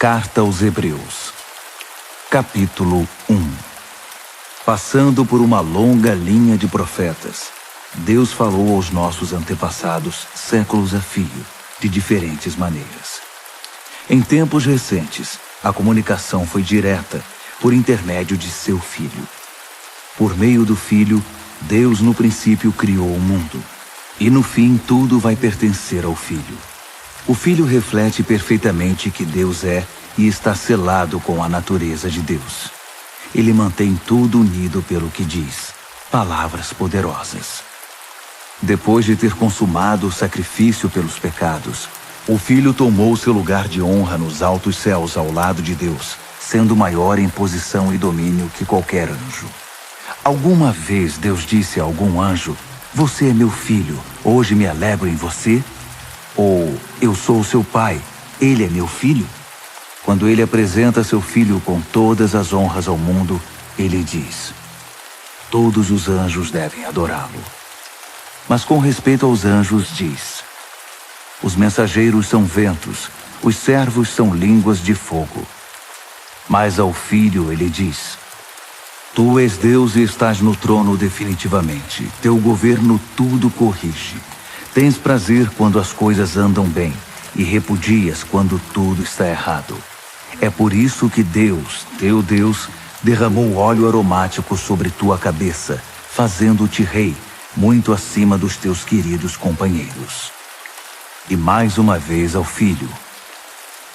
Carta aos Hebreus, capítulo 1. Passando por uma longa linha de profetas, Deus falou aos nossos antepassados séculos a fio, de diferentes maneiras. Em tempos recentes, a comunicação foi direta, por intermédio de seu Filho. Por meio do Filho, Deus no princípio criou o mundo, e no fim tudo vai pertencer ao Filho. O Filho reflete perfeitamente que Deus é e está selado com a natureza de Deus. Ele mantém tudo unido pelo que diz, palavras poderosas. Depois de ter consumado o sacrifício pelos pecados, o Filho tomou seu lugar de honra nos altos céus ao lado de Deus, sendo maior em posição e domínio que qualquer anjo. Alguma vez Deus disse a algum anjo: "Você é meu filho, hoje me alegro em você"? Ou "Eu sou seu pai, ele é meu filho"? Quando ele apresenta seu filho com todas as honras ao mundo, ele diz: "Todos os anjos devem adorá-lo". Mas com respeito aos anjos diz: "Os mensageiros são ventos, os servos são línguas de fogo". Mas ao filho ele diz: "Tu és Deus e estás no trono definitivamente. Teu governo tudo corrige. Tens prazer quando as coisas andam bem e repudias quando tudo está errado. É por isso que Deus, teu Deus, derramou óleo aromático sobre tua cabeça, fazendo-te rei, muito acima dos teus queridos companheiros". E mais uma vez ao Filho: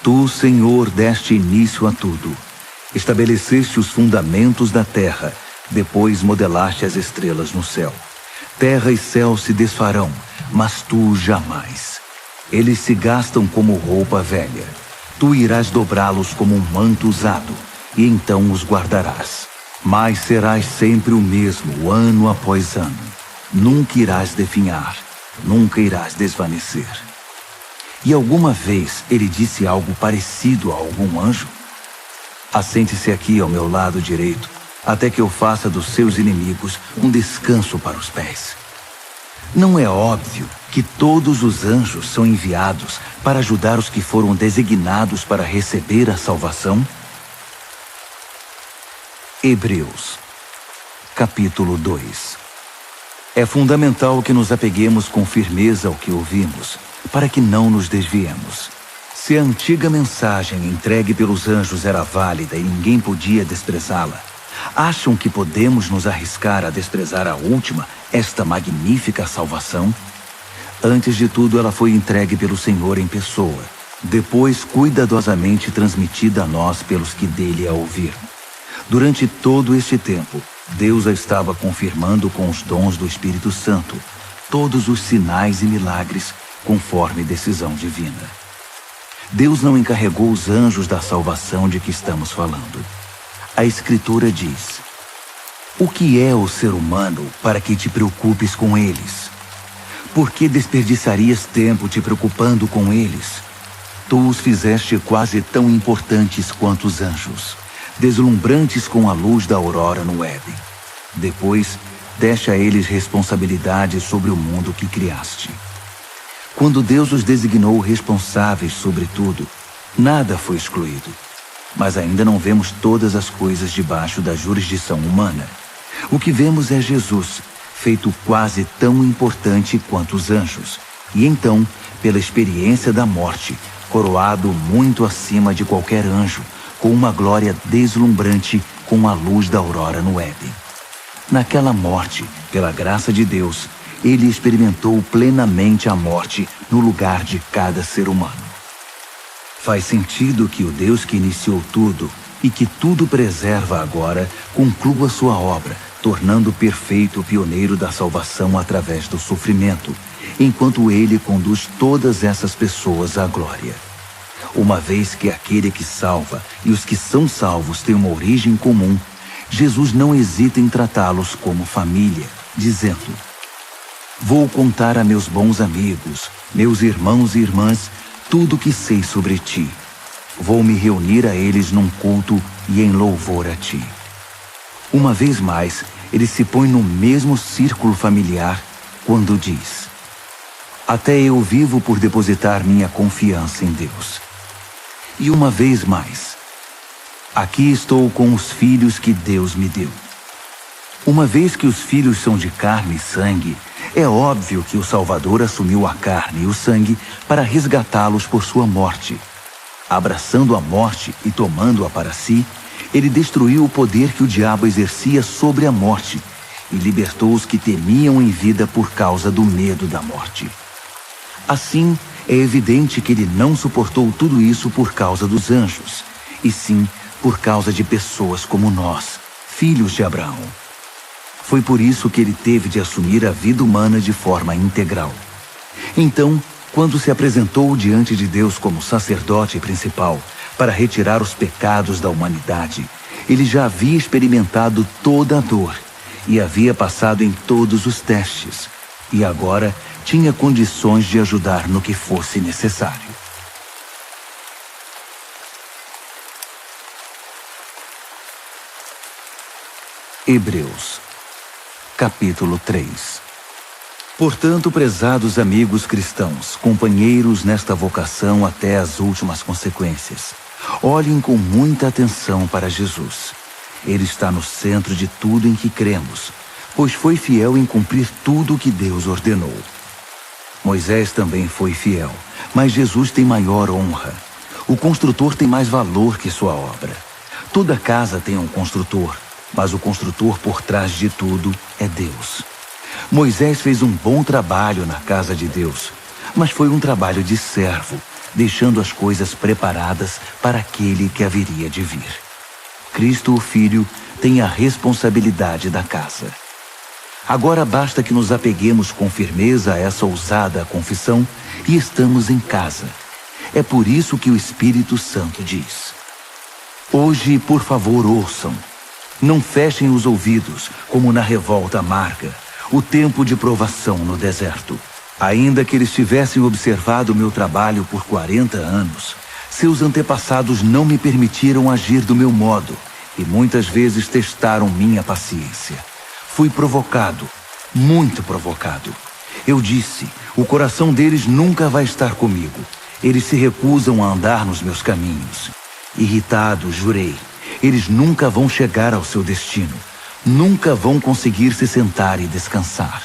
"Tu, Senhor, deste início a tudo. Estabeleceste os fundamentos da terra, depois modelaste as estrelas no céu. Terra e céu se desfarão, mas tu jamais. Eles se gastam como roupa velha. Tu irás dobrá-los como um manto usado, e então os guardarás. Mas serás sempre o mesmo, ano após ano. Nunca irás definhar, nunca irás desvanecer". E alguma vez ele disse algo parecido a algum anjo? "Assente-se aqui ao meu lado direito, até que eu faça dos seus inimigos um descanso para os pés". Não é óbvio que todos os anjos são enviados para ajudar os que foram designados para receber a salvação? Hebreus, capítulo 2. É fundamental que nos apeguemos com firmeza ao que ouvimos, para que não nos desviemos. Se a antiga mensagem entregue pelos anjos era válida e ninguém podia desprezá-la, acham que podemos nos arriscar a desprezar a última, esta magnífica salvação? Antes de tudo, ela foi entregue pelo Senhor em pessoa, depois cuidadosamente transmitida a nós pelos que dele a ouviram. Durante todo este tempo, Deus a estava confirmando com os dons do Espírito Santo, todos os sinais e milagres, conforme decisão divina. Deus não encarregou os anjos da salvação de que estamos falando. A Escritura diz: "O que é o ser humano para que te preocupes com eles? Por que desperdiçarias tempo te preocupando com eles? Tu os fizeste quase tão importantes quanto os anjos, deslumbrantes com a luz da aurora no Éden. Depois, deste a eles responsabilidade sobre o mundo que criaste". Quando Deus os designou responsáveis sobre tudo, nada foi excluído. Mas ainda não vemos todas as coisas debaixo da jurisdição humana. O que vemos é Jesus, feito quase tão importante quanto os anjos, e então, pela experiência da morte, coroado muito acima de qualquer anjo, com uma glória deslumbrante com a luz da aurora no Éden. Naquela morte, pela graça de Deus, ele experimentou plenamente a morte no lugar de cada ser humano. Faz sentido que o Deus que iniciou tudo e que tudo preserva agora conclua sua obra, tornando perfeito o pioneiro da salvação através do sofrimento, enquanto ele conduz todas essas pessoas à glória. Uma vez que aquele que salva e os que são salvos têm uma origem comum, Jesus não hesita em tratá-los como família, dizendo: "Vou contar a meus bons amigos, meus irmãos e irmãs, tudo o que sei sobre ti. Vou me reunir a eles num culto e em louvor a ti". Uma vez mais, ele se põe no mesmo círculo familiar quando diz: "Até eu vivo por depositar minha confiança em Deus". E uma vez mais, aqui estou com os filhos que Deus me deu. Uma vez que os filhos são de carne e sangue, é óbvio que o Salvador assumiu a carne e o sangue para resgatá-los por sua morte. Abraçando a morte e tomando-a para si, ele destruiu o poder que o diabo exercia sobre a morte e libertou os que temiam em vida por causa do medo da morte. Assim, é evidente que ele não suportou tudo isso por causa dos anjos, e sim por causa de pessoas como nós, filhos de Abraão. Foi por isso que ele teve de assumir a vida humana de forma integral. Então, quando se apresentou diante de Deus como sacerdote principal para retirar os pecados da humanidade, ele já havia experimentado toda a dor e havia passado em todos os testes, e agora tinha condições de ajudar no que fosse necessário. Hebreus, capítulo 3. Portanto, prezados amigos cristãos, companheiros nesta vocação até as últimas consequências, olhem com muita atenção para Jesus. Ele está no centro de tudo em que cremos, pois foi fiel em cumprir tudo o que Deus ordenou. Moisés também foi fiel, mas Jesus tem maior honra. O construtor tem mais valor que sua obra. Toda casa tem um construtor, mas o construtor por trás de tudo é Deus. Moisés fez um bom trabalho na casa de Deus, mas foi um trabalho de servo, deixando as coisas preparadas para aquele que haveria de vir. Cristo, o Filho, tem a responsabilidade da casa. Agora basta que nos apeguemos com firmeza a essa ousada confissão e estamos em casa. É por isso que o Espírito Santo diz: hoje, por favor, ouçam. Não fechem os ouvidos, como na revolta amarga, o tempo de provação no deserto. Ainda que eles tivessem observado meu trabalho por 40 anos, seus antepassados não me permitiram agir do meu modo e muitas vezes testaram minha paciência. Fui provocado, muito provocado. Eu disse, o coração deles nunca vai estar comigo. Eles se recusam a andar nos meus caminhos. Irritado, jurei, eles nunca vão chegar ao seu destino. Nunca vão conseguir se sentar e descansar.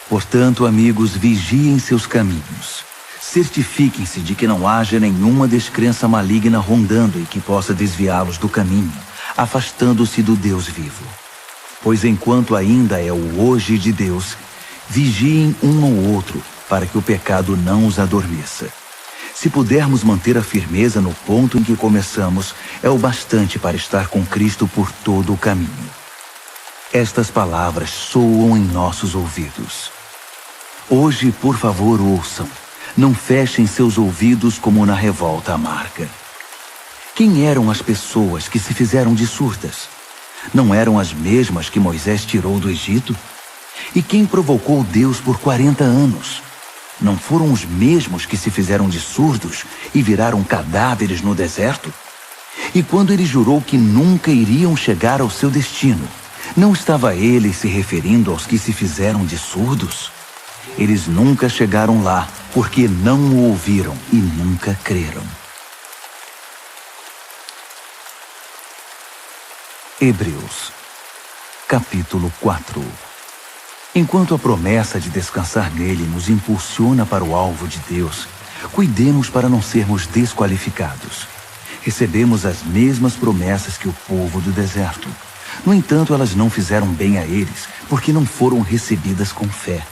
Portanto, amigos, vigiem seus caminhos. Certifiquem-se de que não haja nenhuma descrença maligna rondando e que possa desviá-los do caminho, afastando-se do Deus vivo. Pois enquanto ainda é o hoje de Deus, vigiem um ao outro, para que o pecado não os adormeça. Se pudermos manter a firmeza no ponto em que começamos, é o bastante para estar com Cristo por todo o caminho. Estas palavras soam em nossos ouvidos. Hoje, por favor, ouçam. Não fechem seus ouvidos como na revolta amarga. Quem eram as pessoas que se fizeram de surdas? Não eram as mesmas que Moisés tirou do Egito? E quem provocou Deus por 40 anos? Não foram os mesmos que se fizeram de surdos e viraram cadáveres no deserto? E quando ele jurou que nunca iriam chegar ao seu destino, não estava ele se referindo aos que se fizeram de surdos? Eles nunca chegaram lá, porque não o ouviram e nunca creram. Hebreus, capítulo 4. Enquanto a promessa de descansar nele nos impulsiona para o alvo de Deus, cuidemos para não sermos desqualificados. Recebemos as mesmas promessas que o povo do deserto. No entanto, elas não fizeram bem a eles, porque não foram recebidas com fé.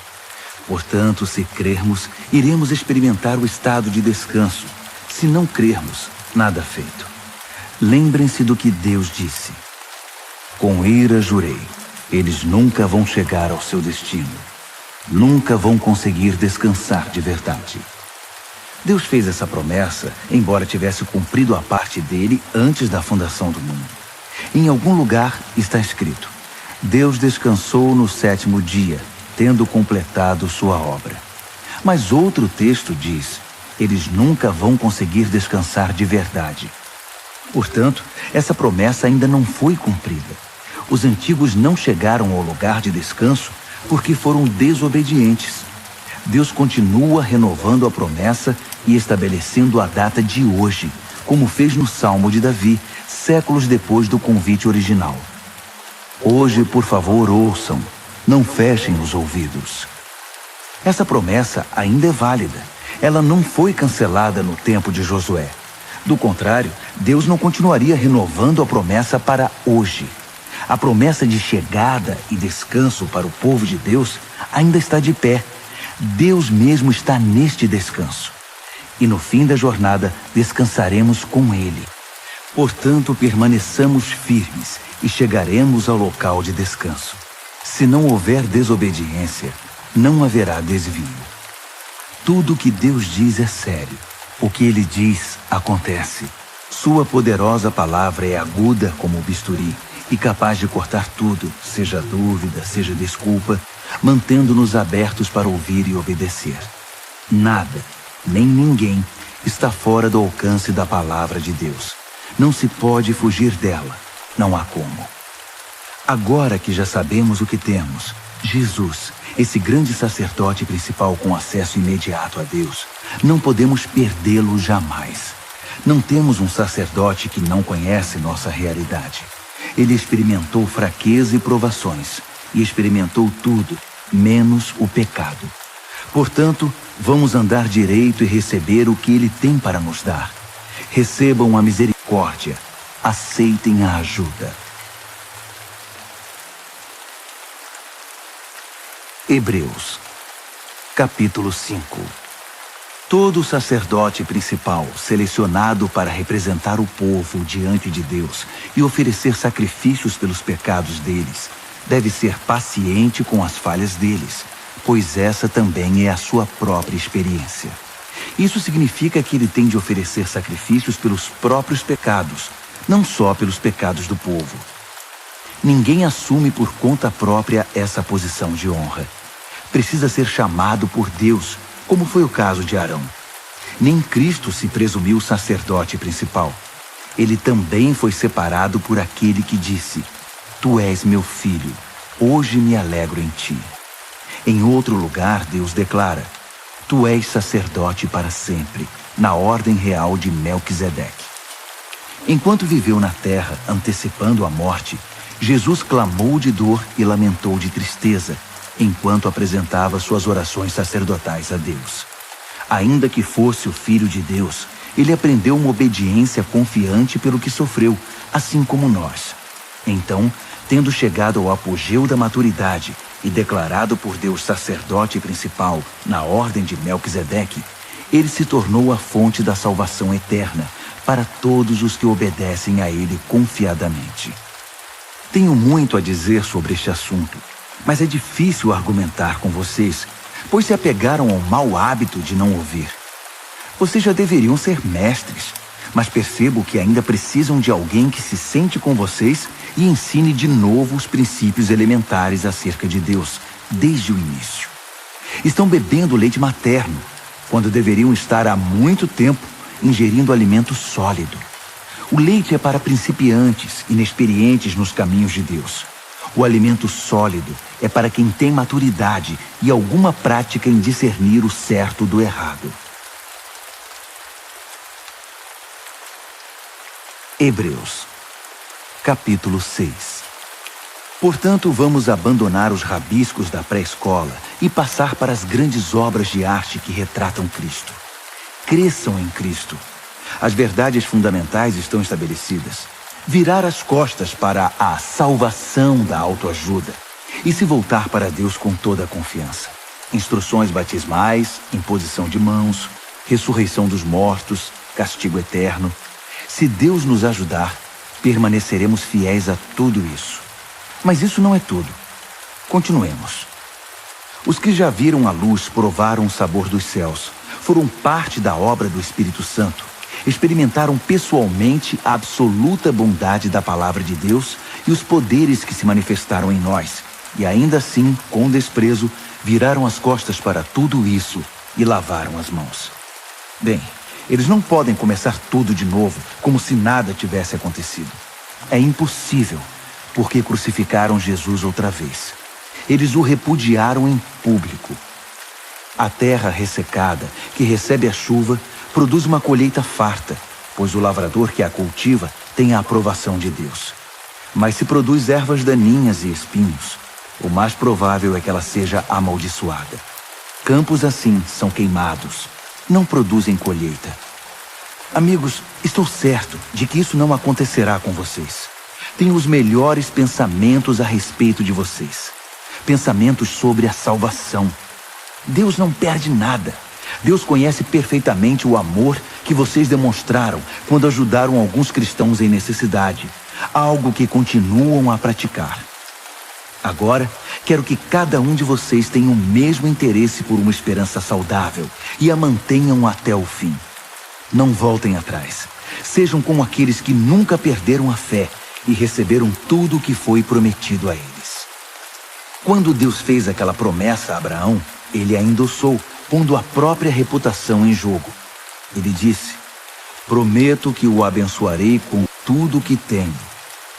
Portanto, se crermos, iremos experimentar o estado de descanso. Se não crermos, nada feito. Lembrem-se do que Deus disse. Com ira jurei, eles nunca vão chegar ao seu destino. Nunca vão conseguir descansar de verdade. Deus fez essa promessa, embora tivesse cumprido a parte dele antes da fundação do mundo. Em algum lugar está escrito: Deus descansou no 7º dia, tendo completado sua obra. Mas outro texto diz: eles nunca vão conseguir descansar de verdade. Portanto, essa promessa ainda não foi cumprida. Os antigos não chegaram ao lugar de descanso porque foram desobedientes. Deus continua renovando a promessa e estabelecendo a data de hoje, como fez no Salmo de Davi, séculos depois do convite original. Hoje, por favor, ouçam, não fechem os ouvidos. Essa promessa ainda é válida. Ela não foi cancelada no tempo de Josué. Do contrário, Deus não continuaria renovando a promessa para hoje. A promessa de chegada e descanso para o povo de Deus ainda está de pé. Deus mesmo está neste descanso. E no fim da jornada, descansaremos com Ele. Portanto, permaneçamos firmes e chegaremos ao local de descanso. Se não houver desobediência, não haverá desvio. Tudo o que Deus diz é sério. O que Ele diz, acontece. Sua poderosa palavra é aguda como o bisturi e capaz de cortar tudo, seja dúvida, seja desculpa, mantendo-nos abertos para ouvir e obedecer. Nada, nem ninguém, está fora do alcance da palavra de Deus. Não se pode fugir dela. Não há como. Agora que já sabemos o que temos, Jesus, esse grande sacerdote principal com acesso imediato a Deus, não podemos perdê-lo jamais. Não temos um sacerdote que não conhece nossa realidade. Ele experimentou fraqueza e provações, e experimentou tudo, menos o pecado. Portanto, vamos andar direito e receber o que Ele tem para nos dar. Recebam a misericórdia, aceitem a ajuda. Hebreus, capítulo 5. Todo sacerdote principal, selecionado para representar o povo diante de Deus e oferecer sacrifícios pelos pecados deles, deve ser paciente com as falhas deles, pois essa também é a sua própria experiência. Isso significa que ele tem de oferecer sacrifícios pelos próprios pecados, não só pelos pecados do povo. Ninguém assume por conta própria essa posição de honra. Precisa ser chamado por Deus, como foi o caso de Arão. Nem Cristo se presumiu sacerdote principal. Ele também foi separado por aquele que disse: Tu és meu filho, hoje me alegro em ti. Em outro lugar, Deus declara: Tu és sacerdote para sempre, na ordem real de Melquisedeque. Enquanto viveu na terra, antecipando a morte, Jesus clamou de dor e lamentou de tristeza, enquanto apresentava suas orações sacerdotais a Deus. Ainda que fosse o Filho de Deus, ele aprendeu uma obediência confiante pelo que sofreu, assim como nós. Então, tendo chegado ao apogeu da maturidade e declarado por Deus sacerdote principal na ordem de Melquisedeque, ele se tornou a fonte da salvação eterna para todos os que obedecem a ele confiadamente. Tenho muito a dizer sobre este assunto, mas é difícil argumentar com vocês, pois se apegaram ao mau hábito de não ouvir. Vocês já deveriam ser mestres, mas percebo que ainda precisam de alguém que se sente com vocês e ensine de novo os princípios elementares acerca de Deus, desde o início. Estão bebendo leite materno, quando deveriam estar há muito tempo ingerindo alimento sólido. O leite é para principiantes, inexperientes nos caminhos de Deus. O alimento sólido é para quem tem maturidade e alguma prática em discernir o certo do errado. Hebreus, capítulo 6. Portanto, vamos abandonar os rabiscos da pré-escola e passar para as grandes obras de arte que retratam Cristo. Cresçam em Cristo. As verdades fundamentais estão estabelecidas. Virar as costas para a salvação da autoajuda e se voltar para Deus com toda a confiança. Instruções batismais, imposição de mãos, ressurreição dos mortos, castigo eterno. Se Deus nos ajudar, permaneceremos fiéis a tudo isso. Mas isso não é tudo. Continuemos. Os que já viram a luz provaram o sabor dos céus, foram parte da obra do Espírito Santo, experimentaram pessoalmente a absoluta bondade da palavra de Deus e os poderes que se manifestaram em nós, e ainda assim, com desprezo, viraram as costas para tudo isso e lavaram as mãos. Bem, eles não podem começar tudo de novo, como se nada tivesse acontecido. É impossível, porque crucificaram Jesus outra vez. Eles o repudiaram em público. A terra ressecada, que recebe a chuva, produz uma colheita farta. pois o lavrador que a cultiva tem a aprovação de Deus. Mas se produz ervas daninhas e espinhos, o mais provável é que ela seja amaldiçoada. Campos assim são queimados, não produzem colheita. Amigos, estou certo de que isso não acontecerá com vocês. Tenho os melhores pensamentos a respeito de vocês. Pensamentos sobre a salvação. Deus não perde nada. Deus conhece perfeitamente o amor que vocês demonstraram quando ajudaram alguns cristãos em necessidade, algo que continuam a praticar. Agora, quero que cada um de vocês tenha o mesmo interesse por uma esperança saudável e a mantenham até o fim. Não voltem atrás. Sejam como aqueles que nunca perderam a fé e receberam tudo o que foi prometido a eles. Quando Deus fez aquela promessa a Abraão, ele a endossou, pondo a própria reputação em jogo. Ele disse: prometo que o abençoarei com tudo o que tenho.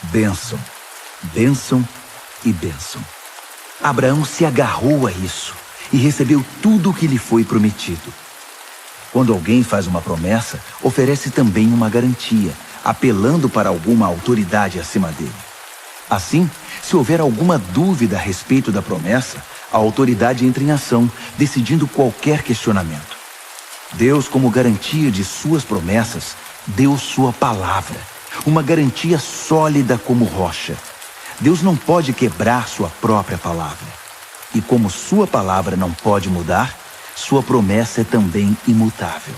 Bênção, bênção e bênção. Abraão se agarrou a isso e recebeu tudo o que lhe foi prometido. Quando alguém faz uma promessa, oferece também uma garantia, apelando para alguma autoridade acima dele. Assim, se houver alguma dúvida a respeito da promessa, a autoridade entra em ação, decidindo qualquer questionamento. Deus, como garantia de suas promessas, deu sua palavra, uma garantia sólida como rocha. Deus não pode quebrar sua própria palavra. E como sua palavra não pode mudar, sua promessa é também imutável.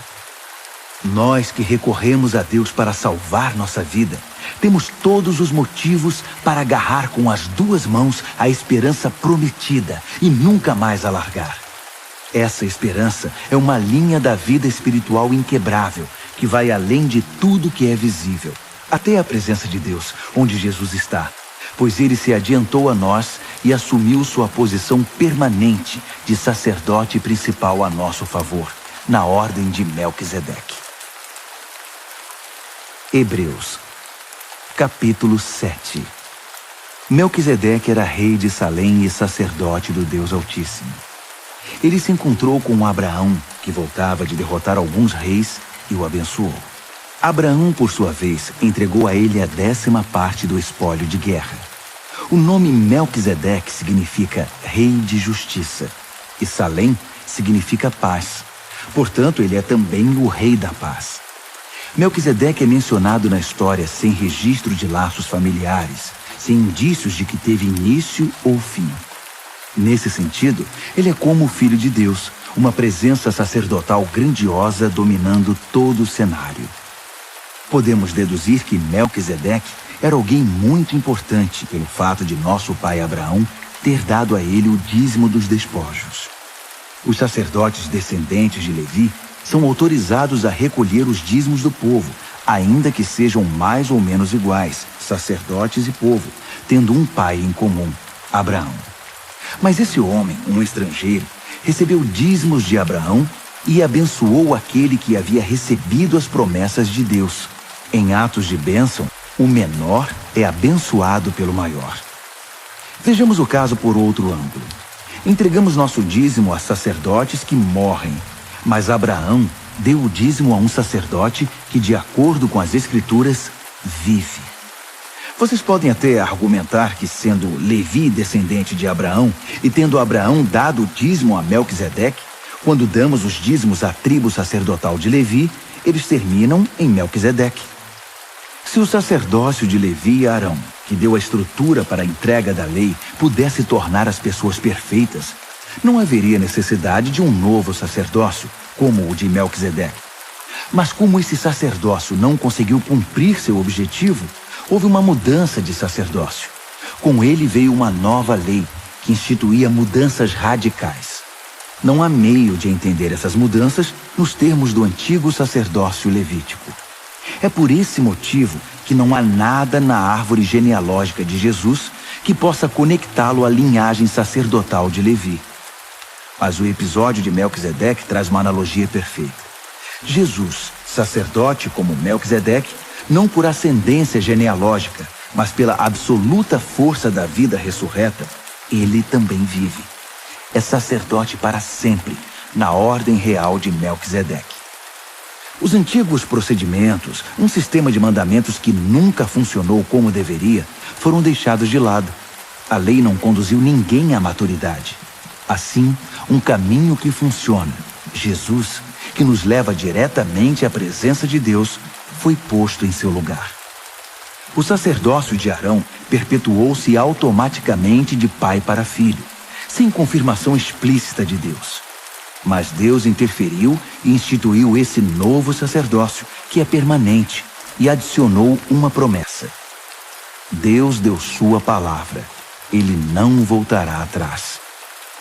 Nós que recorremos a Deus para salvar nossa vida, temos todos os motivos para agarrar com as duas mãos a esperança prometida e nunca mais a largar. Essa esperança é uma linha da vida espiritual inquebrável, que vai além de tudo que é visível, até a presença de Deus, onde Jesus está, pois ele se adiantou a nós e assumiu sua posição permanente de sacerdote principal a nosso favor, na ordem de Melquisedeque. Hebreus, capítulo 7. Melquisedeque era rei de Salém e sacerdote do Deus Altíssimo. Ele se encontrou com Abraão, que voltava de derrotar alguns reis, e o abençoou. Abraão, por sua vez, entregou a ele a 10ª parte do espólio de guerra. O nome Melquisedeque significa rei de justiça, e Salém significa paz. Portanto, ele é também o rei da paz. Melquisedeque é mencionado na história sem registro de laços familiares, sem indícios de que teve início ou fim. Nesse sentido, ele é como o Filho de Deus, uma presença sacerdotal grandiosa dominando todo o cenário. Podemos deduzir que Melquisedeque era alguém muito importante pelo fato de nosso pai Abraão ter dado a ele o dízimo dos despojos. Os sacerdotes descendentes de Levi são autorizados a recolher os dízimos do povo, ainda que sejam mais ou menos iguais, sacerdotes e povo, tendo um pai em comum, Abraão. Mas esse homem, um estrangeiro, recebeu dízimos de Abraão e abençoou aquele que havia recebido as promessas de Deus. Em atos de bênção, o menor é abençoado pelo maior. Vejamos o caso por outro ângulo. Entregamos nosso dízimo a sacerdotes que morrem, mas Abraão deu o dízimo a um sacerdote que, de acordo com as Escrituras, vive. Vocês podem até argumentar que, sendo Levi descendente de Abraão e tendo Abraão dado o dízimo a Melquisedeque, quando damos os dízimos à tribo sacerdotal de Levi, eles terminam em Melquisedeque. Se o sacerdócio de Levi e Arão, que deu a estrutura para a entrega da lei, pudesse tornar as pessoas perfeitas, não haveria necessidade de um novo sacerdócio, como o de Melquisedeque. Mas como esse sacerdócio não conseguiu cumprir seu objetivo, houve uma mudança de sacerdócio. Com ele veio uma nova lei, que instituía mudanças radicais. Não há meio de entender essas mudanças nos termos do antigo sacerdócio levítico. É por esse motivo que não há nada na árvore genealógica de Jesus que possa conectá-lo à linhagem sacerdotal de Levi. Mas o episódio de Melquisedeque traz uma analogia perfeita. Jesus, sacerdote como Melquisedeque, não por ascendência genealógica, mas pela absoluta força da vida ressurreta, ele também vive. É sacerdote para sempre, na ordem real de Melquisedeque. Os antigos procedimentos, um sistema de mandamentos que nunca funcionou como deveria, foram deixados de lado. A lei não conduziu ninguém à maturidade. Assim, um caminho que funciona, Jesus, que nos leva diretamente à presença de Deus, foi posto em seu lugar. O sacerdócio de Arão perpetuou-se automaticamente de pai para filho, sem confirmação explícita de Deus. Mas Deus interferiu e instituiu esse novo sacerdócio, que é permanente, e adicionou uma promessa. Deus deu sua palavra. Ele não voltará atrás.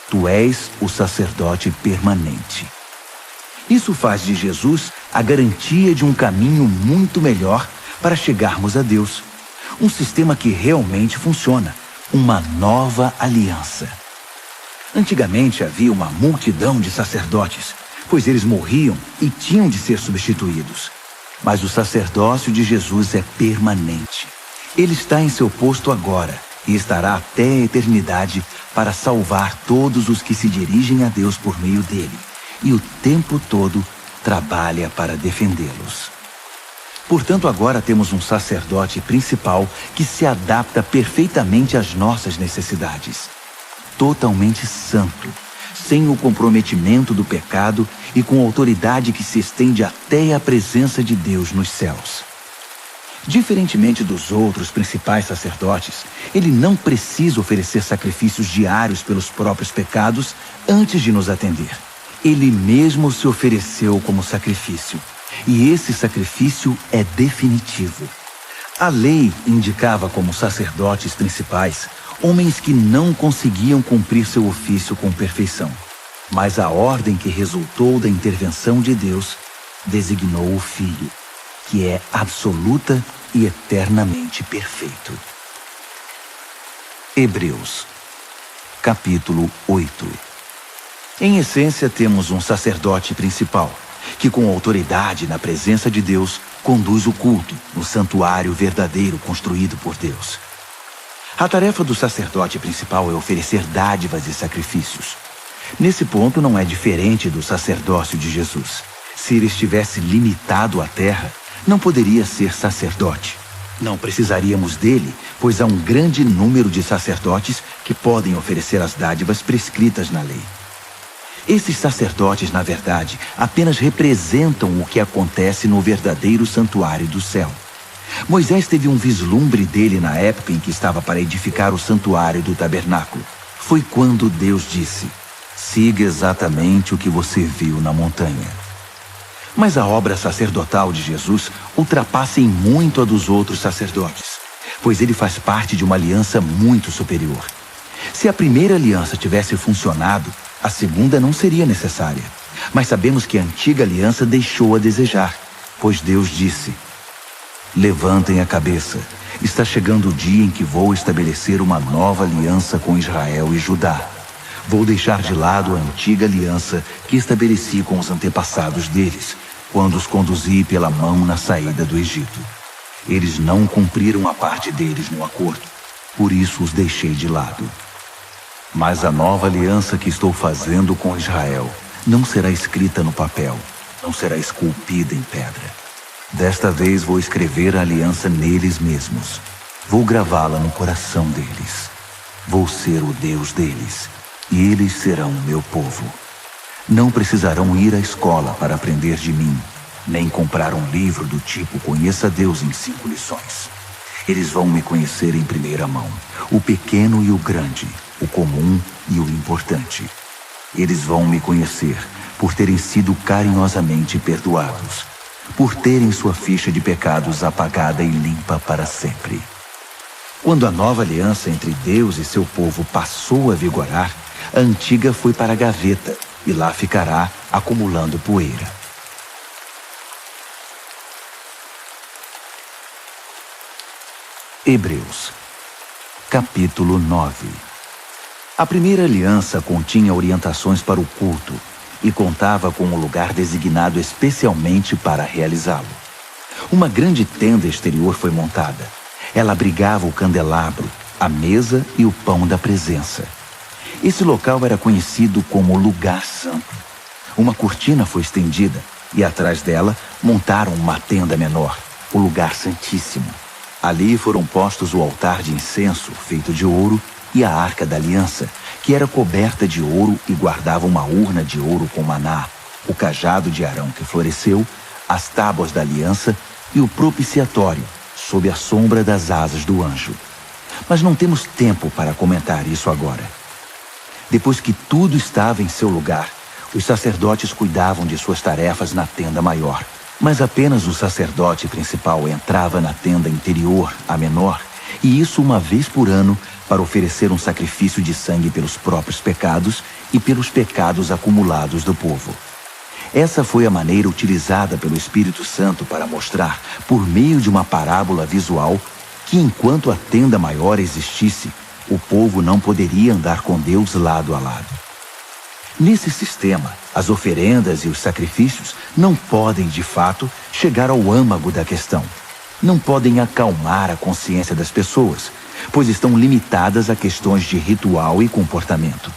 Tu és o sacerdote permanente. Isso faz de Jesus a garantia de um caminho muito melhor para chegarmos a Deus. Um sistema que realmente funciona. Uma nova aliança. Antigamente havia uma multidão de sacerdotes, pois eles morriam e tinham de ser substituídos. Mas o sacerdócio de Jesus é permanente. Ele está em seu posto agora e estará até a eternidade para salvar todos os que se dirigem a Deus por meio dele, e o tempo todo trabalha para defendê-los. Portanto, agora temos um sacerdote principal que se adapta perfeitamente às nossas necessidades. Totalmente santo, sem o comprometimento do pecado e com autoridade que se estende até a presença de Deus nos céus. Diferentemente dos outros principais sacerdotes, ele não precisa oferecer sacrifícios diários pelos próprios pecados antes de nos atender. Ele mesmo se ofereceu como sacrifício, e esse sacrifício é definitivo. A lei indicava como sacerdotes principais homens que não conseguiam cumprir seu ofício com perfeição. Mas a ordem que resultou da intervenção de Deus designou o Filho, que é absoluta e eternamente perfeito. Hebreus, capítulo 8. Em essência, temos um sacerdote principal, que com autoridade na presença de Deus, conduz o culto no santuário verdadeiro construído por Deus. A tarefa do sacerdote principal é oferecer dádivas e sacrifícios. Nesse ponto não é diferente do sacerdócio de Jesus. Se ele estivesse limitado à terra, não poderia ser sacerdote. Não precisaríamos dele, pois há um grande número de sacerdotes que podem oferecer as dádivas prescritas na lei. Esses sacerdotes, na verdade, apenas representam o que acontece no verdadeiro santuário do céu. Moisés teve um vislumbre dele na época em que estava para edificar o santuário do tabernáculo. Foi quando Deus disse: siga exatamente o que você viu na montanha. Mas a obra sacerdotal de Jesus ultrapassa em muito a dos outros sacerdotes, pois ele faz parte de uma aliança muito superior. Se a primeira aliança tivesse funcionado, a segunda não seria necessária. Mas sabemos que a antiga aliança deixou a desejar, pois Deus disse: levantem a cabeça, está chegando o dia em que vou estabelecer uma nova aliança com Israel e Judá. Vou deixar de lado a antiga aliança que estabeleci com os antepassados deles, quando os conduzi pela mão na saída do Egito. Eles não cumpriram a parte deles no acordo, por isso os deixei de lado. Mas a nova aliança que estou fazendo com Israel não será escrita no papel, não será esculpida em pedra. Desta vez vou escrever a aliança neles mesmos. Vou gravá-la no coração deles. Vou ser o Deus deles, e eles serão o meu povo. Não precisarão ir à escola para aprender de mim, nem comprar um livro do tipo Conheça Deus em 5 lições. Eles vão me conhecer em primeira mão, o pequeno e o grande, o comum e o importante. Eles vão me conhecer por terem sido carinhosamente perdoados, por terem sua ficha de pecados apagada e limpa para sempre. Quando a nova aliança entre Deus e seu povo passou a vigorar, a antiga foi para a gaveta e lá ficará acumulando poeira. Hebreus, capítulo 9. A primeira aliança continha orientações para o culto e contava com um lugar designado especialmente para realizá-lo. Uma grande tenda exterior foi montada. Ela abrigava o candelabro, a mesa e o pão da presença. Esse local era conhecido como Lugar Santo. Uma cortina foi estendida, e atrás dela montaram uma tenda menor, o lugar santíssimo. Ali foram postos o altar de incenso, feito de ouro, e a arca da aliança, que era coberta de ouro e guardava uma urna de ouro com maná, o cajado de Arão que floresceu, as tábuas da aliança e o propiciatório, sob a sombra das asas do anjo. Mas não temos tempo para comentar isso agora. Depois que tudo estava em seu lugar, os sacerdotes cuidavam de suas tarefas na tenda maior. Mas apenas o sacerdote principal entrava na tenda interior, a menor, e isso uma vez por ano, para oferecer um sacrifício de sangue pelos próprios pecados e pelos pecados acumulados do povo. Essa foi a maneira utilizada pelo Espírito Santo para mostrar, por meio de uma parábola visual, que enquanto a tenda maior existisse, o povo não poderia andar com Deus lado a lado. Nesse sistema, as oferendas e os sacrifícios não podem, de fato, chegar ao âmago da questão. Não podem acalmar a consciência das pessoas, pois estão limitadas a questões de ritual e comportamento.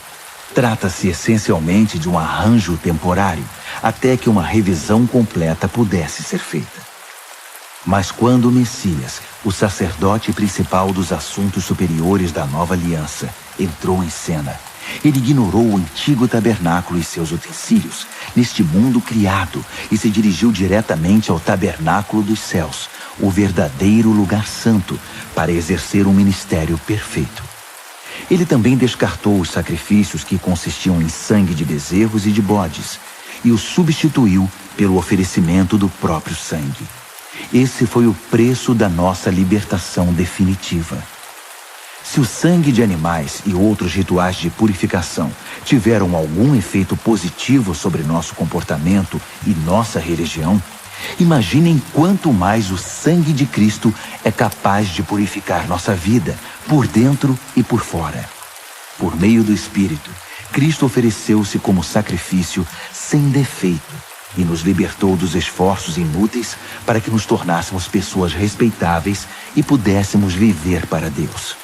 Trata-se essencialmente de um arranjo temporário, até que uma revisão completa pudesse ser feita. Mas quando o Messias, o sacerdote principal dos assuntos superiores da nova aliança, entrou em cena, ele ignorou o antigo tabernáculo e seus utensílios, neste mundo criado, e se dirigiu diretamente ao tabernáculo dos céus, o verdadeiro lugar santo, para exercer um ministério perfeito. Ele também descartou os sacrifícios que consistiam em sangue de bezerros e de bodes, e os substituiu pelo oferecimento do próprio sangue. Esse foi o preço da nossa libertação definitiva. Se o sangue de animais e outros rituais de purificação tiveram algum efeito positivo sobre nosso comportamento e nossa religião, imaginem quanto mais o sangue de Cristo é capaz de purificar nossa vida, por dentro e por fora. Por meio do Espírito, Cristo ofereceu-se como sacrifício sem defeito e nos libertou dos esforços inúteis para que nos tornássemos pessoas respeitáveis e pudéssemos viver para Deus.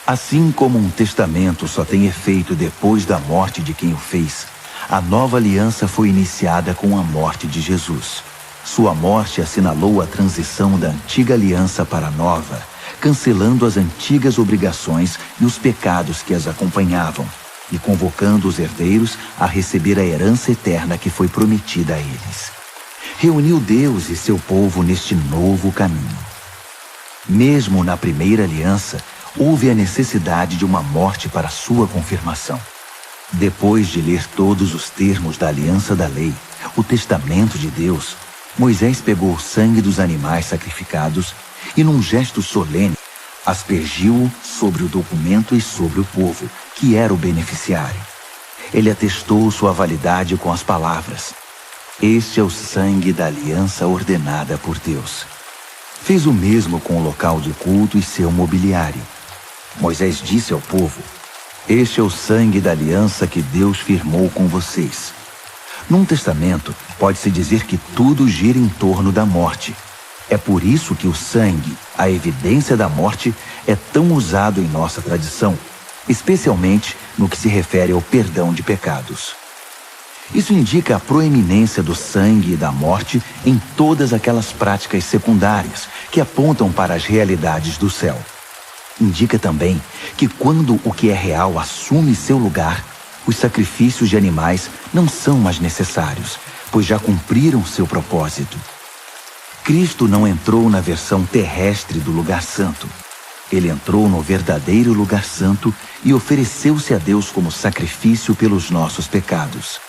Assim como um testamento só tem efeito depois da morte de quem o fez, a nova aliança foi iniciada com a morte de Jesus. Sua morte assinalou a transição da antiga aliança para a nova, cancelando as antigas obrigações e os pecados que as acompanhavam, e convocando os herdeiros a receber a herança eterna que foi prometida a eles. Reuniu Deus e seu povo neste novo caminho. Mesmo na primeira aliança, houve a necessidade de uma morte para sua confirmação. Depois de ler todos os termos da aliança da lei, o testamento de Deus, Moisés pegou o sangue dos animais sacrificados e, num gesto solene, aspergiu-o sobre o documento e sobre o povo, que era o beneficiário. Ele atestou sua validade com as palavras: "Este é o sangue da aliança ordenada por Deus." Fez o mesmo com o local de culto e seu mobiliário. Moisés disse ao povo: "Este é o sangue da aliança que Deus firmou com vocês." Num testamento, pode-se dizer que tudo gira em torno da morte. É por isso que o sangue, a evidência da morte, é tão usado em nossa tradição, especialmente no que se refere ao perdão de pecados. Isso indica a proeminência do sangue e da morte em todas aquelas práticas secundárias que apontam para as realidades do céu. Indica também que quando o que é real assume seu lugar, os sacrifícios de animais não são mais necessários, pois já cumpriram seu propósito. Cristo não entrou na versão terrestre do lugar santo. Ele entrou no verdadeiro lugar santo e ofereceu-se a Deus como sacrifício pelos nossos pecados.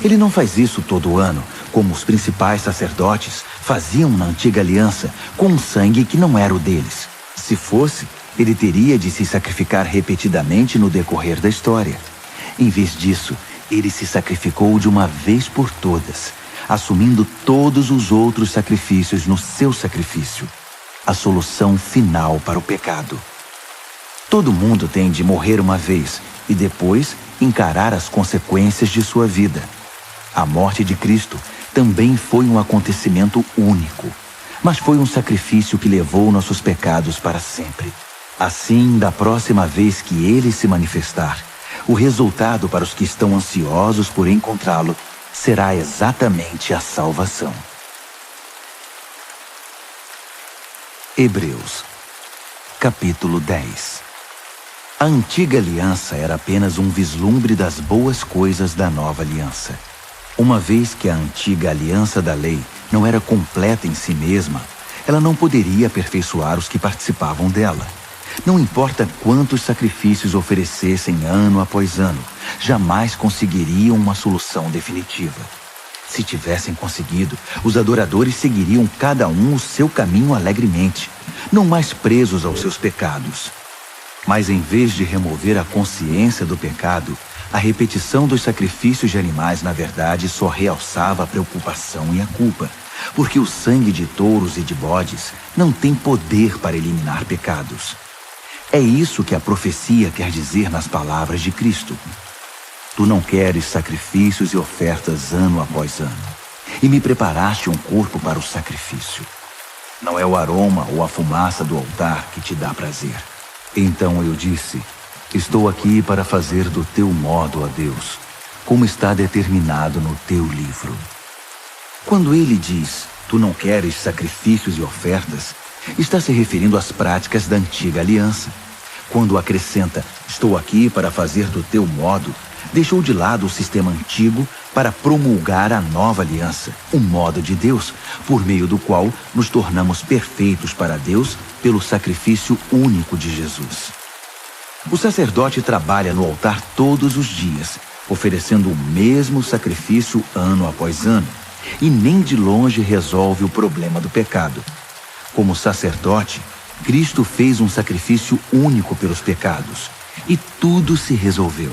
Ele não faz isso todo ano, como os principais sacerdotes faziam na antiga aliança, com um sangue que não era o deles. Se fosse, ele teria de se sacrificar repetidamente no decorrer da história. Em vez disso, ele se sacrificou de uma vez por todas, assumindo todos os outros sacrifícios no seu sacrifício, a solução final para o pecado. Todo mundo tem de morrer uma vez e depois encarar as consequências de sua vida. A morte de Cristo também foi um acontecimento único, mas foi um sacrifício que levou nossos pecados para sempre. Assim, da próxima vez que ele se manifestar, o resultado para os que estão ansiosos por encontrá-lo será exatamente a salvação. Hebreus, capítulo 10. A antiga aliança era apenas um vislumbre das boas coisas da nova aliança. Uma vez que a antiga aliança da lei não era completa em si mesma, ela não poderia aperfeiçoar os que participavam dela. Não importa quantos sacrifícios oferecessem ano após ano, jamais conseguiriam uma solução definitiva. Se tivessem conseguido, os adoradores seguiriam cada um o seu caminho alegremente, não mais presos aos seus pecados. Mas em vez de remover a consciência do pecado, a repetição dos sacrifícios de animais, na verdade, só realçava a preocupação e a culpa, porque o sangue de touros e de bodes não tem poder para eliminar pecados. É isso que a profecia quer dizer nas palavras de Cristo. Tu não queres sacrifícios e ofertas ano após ano, e me preparaste um corpo para o sacrifício. Não é o aroma ou a fumaça do altar que te dá prazer. Então eu disse, estou aqui para fazer do teu modo, ó Deus, como está determinado no teu livro. Quando ele diz, tu não queres sacrifícios e ofertas, está se referindo às práticas da antiga aliança. Quando acrescenta, estou aqui para fazer do teu modo, deixou de lado o sistema antigo para promulgar a nova aliança, o modo de Deus, por meio do qual nos tornamos perfeitos para Deus pelo sacrifício único de Jesus. O sacerdote trabalha no altar todos os dias, oferecendo o mesmo sacrifício ano após ano, e nem de longe resolve o problema do pecado. Como sacerdote, Cristo fez um sacrifício único pelos pecados, e tudo se resolveu.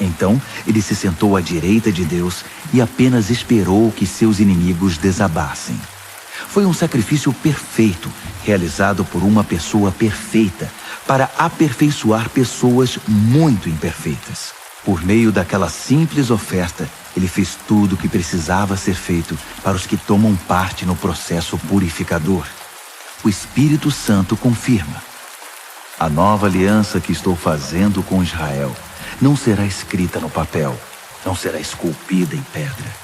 Então, ele se sentou à direita de Deus e apenas esperou que seus inimigos desabassem. Foi um sacrifício perfeito, realizado por uma pessoa perfeita, para aperfeiçoar pessoas muito imperfeitas. Por meio daquela simples oferta, ele fez tudo o que precisava ser feito para os que tomam parte no processo purificador. O Espírito Santo confirma. A nova aliança que estou fazendo com Israel não será escrita no papel, não será esculpida em pedra.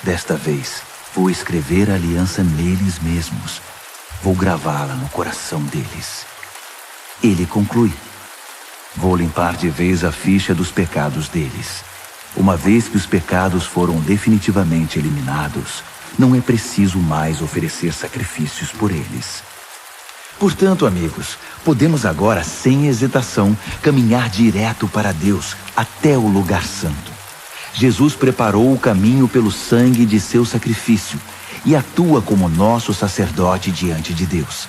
Desta vez, vou escrever a aliança neles mesmos. Vou gravá-la no coração deles. Ele conclui. Vou limpar de vez a ficha dos pecados deles. Uma vez que os pecados foram definitivamente eliminados, não é preciso mais oferecer sacrifícios por eles. Portanto, amigos, podemos agora, sem hesitação, caminhar direto para Deus, até o lugar santo. Jesus preparou o caminho pelo sangue de seu sacrifício e atua como nosso sacerdote diante de Deus.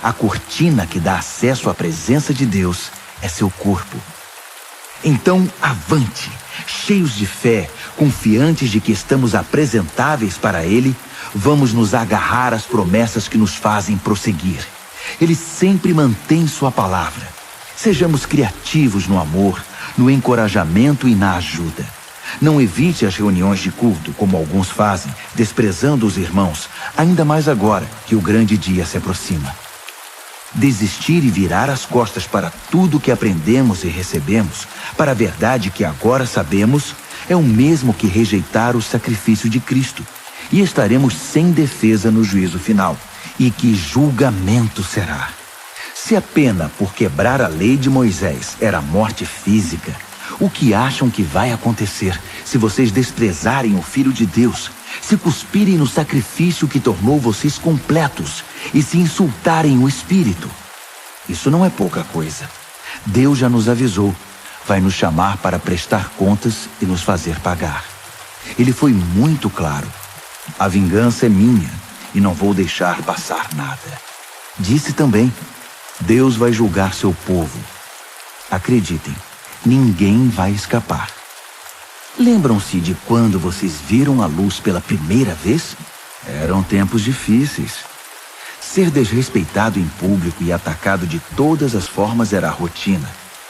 A cortina que dá acesso à presença de Deus é seu corpo. Então, avante, cheios de fé, confiantes de que estamos apresentáveis para Ele, vamos nos agarrar às promessas que nos fazem prosseguir. Ele sempre mantém sua palavra. Sejamos criativos no amor, no encorajamento e na ajuda. Não evite as reuniões de culto, como alguns fazem, desprezando os irmãos, ainda mais agora que o grande dia se aproxima. Desistir e virar as costas para tudo que aprendemos e recebemos, para a verdade que agora sabemos, é o mesmo que rejeitar o sacrifício de Cristo, e estaremos sem defesa no juízo final. E que julgamento será? Se a pena por quebrar a lei de Moisés era morte física, o que acham que vai acontecer se vocês desprezarem o Filho de Deus, se cuspirem no sacrifício que tornou vocês completos e se insultarem o Espírito? Isso não é pouca coisa. Deus já nos avisou, vai nos chamar para prestar contas e nos fazer pagar. Ele foi muito claro. A vingança é minha e não vou deixar passar nada. Disse também, Deus vai julgar seu povo. Acreditem, ninguém vai escapar. Lembram-se de quando vocês viram a luz pela primeira vez? Eram tempos difíceis. Ser desrespeitado em público e atacado de todas as formas era a rotina.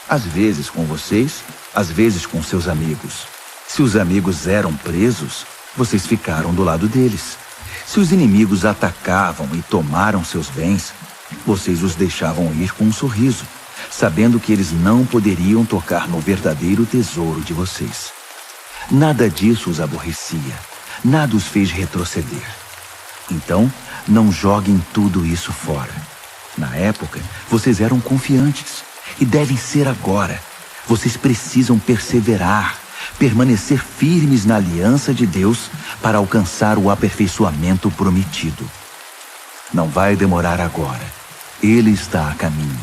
Às vezes com vocês, às vezes com seus amigos. Se os amigos eram presos, vocês ficaram do lado deles. Se os inimigos atacavam e tomaram seus bens, vocês os deixavam ir com um sorriso, sabendo que eles não poderiam tocar no verdadeiro tesouro de vocês. Nada disso os aborrecia. nada os fez retroceder. Então, não joguem tudo isso fora. Na época, vocês eram confiantes e devem ser agora. Vocês precisam perseverar, permanecer firmes na aliança de Deus para alcançar o aperfeiçoamento prometido. Não vai demorar agora. Ele está a caminho.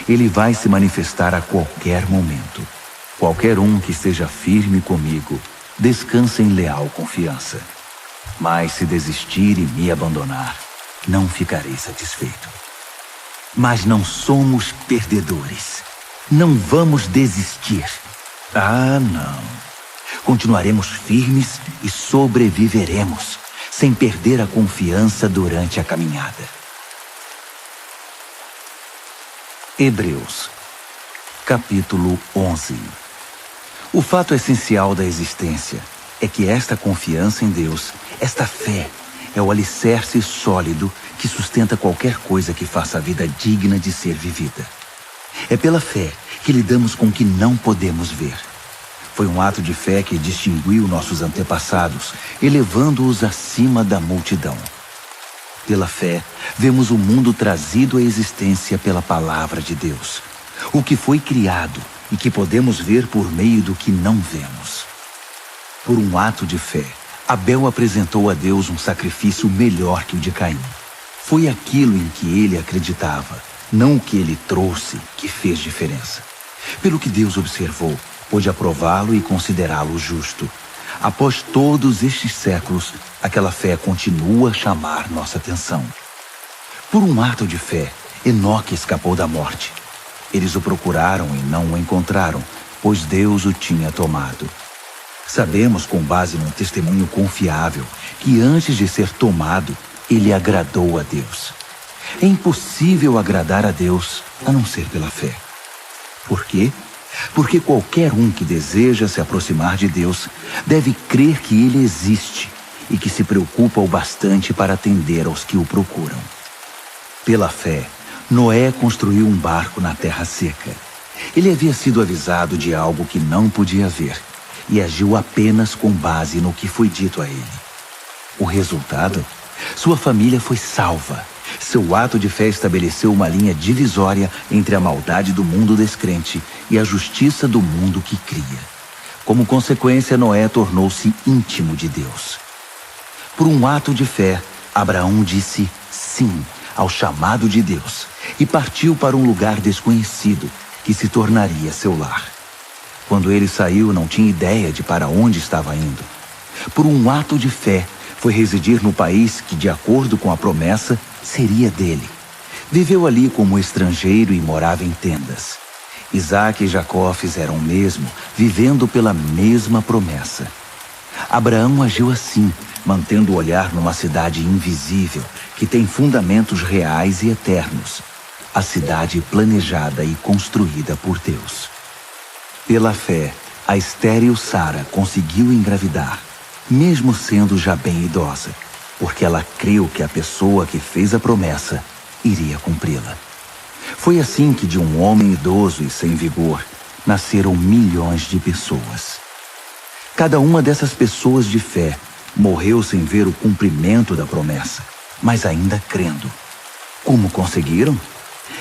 Ele vai se manifestar a qualquer momento. Qualquer um que esteja firme comigo, descansa em leal confiança. Mas se desistir e me abandonar, não ficarei satisfeito. Mas não somos perdedores. Não vamos desistir. Ah, não. Continuaremos firmes e sobreviveremos, sem perder a confiança durante a caminhada. Hebreus, capítulo 11. O fato essencial da existência é que esta confiança em Deus, esta fé, é o alicerce sólido que sustenta qualquer coisa que faça a vida digna de ser vivida. É pela fé que lidamos com o que não podemos ver. Foi um ato de fé que distinguiu nossos antepassados, elevando-os acima da multidão. Pela fé, vemos o mundo trazido à existência pela palavra de Deus, o que foi criado e que podemos ver por meio do que não vemos. Por um ato de fé, Abel apresentou a Deus um sacrifício melhor que o de Caim. Foi aquilo em que ele acreditava, não o que ele trouxe, que fez diferença. Pelo que Deus observou, pôde aprová-lo e considerá-lo justo. Após todos estes séculos, aquela fé continua a chamar nossa atenção. Por um ato de fé, Enoque escapou da morte. Eles o procuraram e não o encontraram, pois Deus o tinha tomado. Sabemos, com base num testemunho confiável, que antes de ser tomado, ele agradou a Deus. É impossível agradar a Deus a não ser pela fé. Por quê? Porque qualquer um que deseja se aproximar de Deus deve crer que Ele existe e que se preocupa o bastante para atender aos que o procuram. Pela fé, Noé construiu um barco na terra seca. Ele havia sido avisado de algo que não podia ver e agiu apenas com base no que foi dito a ele. O resultado? Sua família foi salva. Seu ato de fé estabeleceu uma linha divisória entre a maldade do mundo descrente e a justiça do mundo que cria. Como consequência, Noé tornou-se íntimo de Deus. Por um ato de fé, Abraão disse sim ao chamado de Deus e partiu para um lugar desconhecido, que se tornaria seu lar. Quando ele saiu, não tinha ideia de para onde estava indo. Por um ato de fé, foi residir no país que, de acordo com a promessa, seria dele. Viveu ali como estrangeiro e morava em tendas. Isaac e Jacó fizeram o mesmo, vivendo pela mesma promessa. Abraão agiu assim, mantendo o olhar numa cidade invisível, que tem fundamentos reais e eternos. A cidade planejada e construída por Deus. Pela fé, a estéril Sara conseguiu engravidar, mesmo sendo já bem idosa, porque ela creu que a pessoa que fez a promessa iria cumpri-la. Foi assim que de um homem idoso e sem vigor, nasceram milhões de pessoas. Cada uma dessas pessoas de fé morreu sem ver o cumprimento da promessa, mas ainda crendo. Como conseguiram?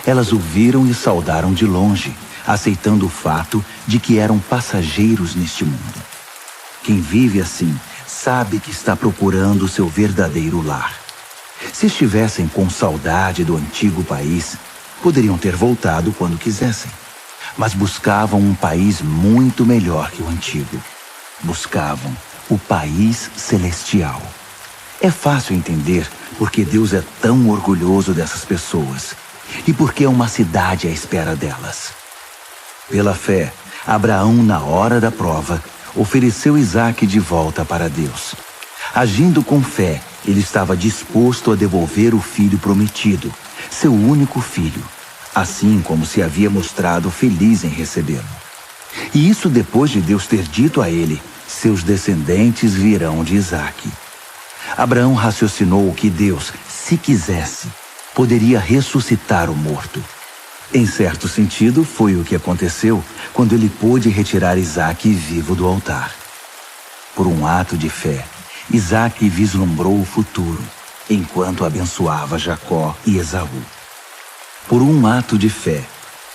Elas o viram e saudaram de longe, aceitando o fato de que eram passageiros neste mundo. Quem vive assim sabe que está procurando o seu verdadeiro lar. Se estivessem com saudade do antigo país, poderiam ter voltado quando quisessem. Mas buscavam um país muito melhor que o antigo. Buscavam o país celestial. É fácil entender porque Deus é tão orgulhoso dessas pessoas e porque é uma cidade à espera delas. Pela fé, Abraão, na hora da prova, ofereceu Isaque de volta para Deus. Agindo com fé, ele estava disposto a devolver o filho prometido, seu único filho, assim como se havia mostrado feliz em recebê-lo. E isso depois de Deus ter dito a ele: seus descendentes virão de Isaque. Abraão raciocinou que Deus, se quisesse, poderia ressuscitar o morto. Em certo sentido, foi o que aconteceu quando ele pôde retirar Isaque vivo do altar. Por um ato de fé, Isaque vislumbrou o futuro, enquanto abençoava Jacó e Esaú. Por um ato de fé,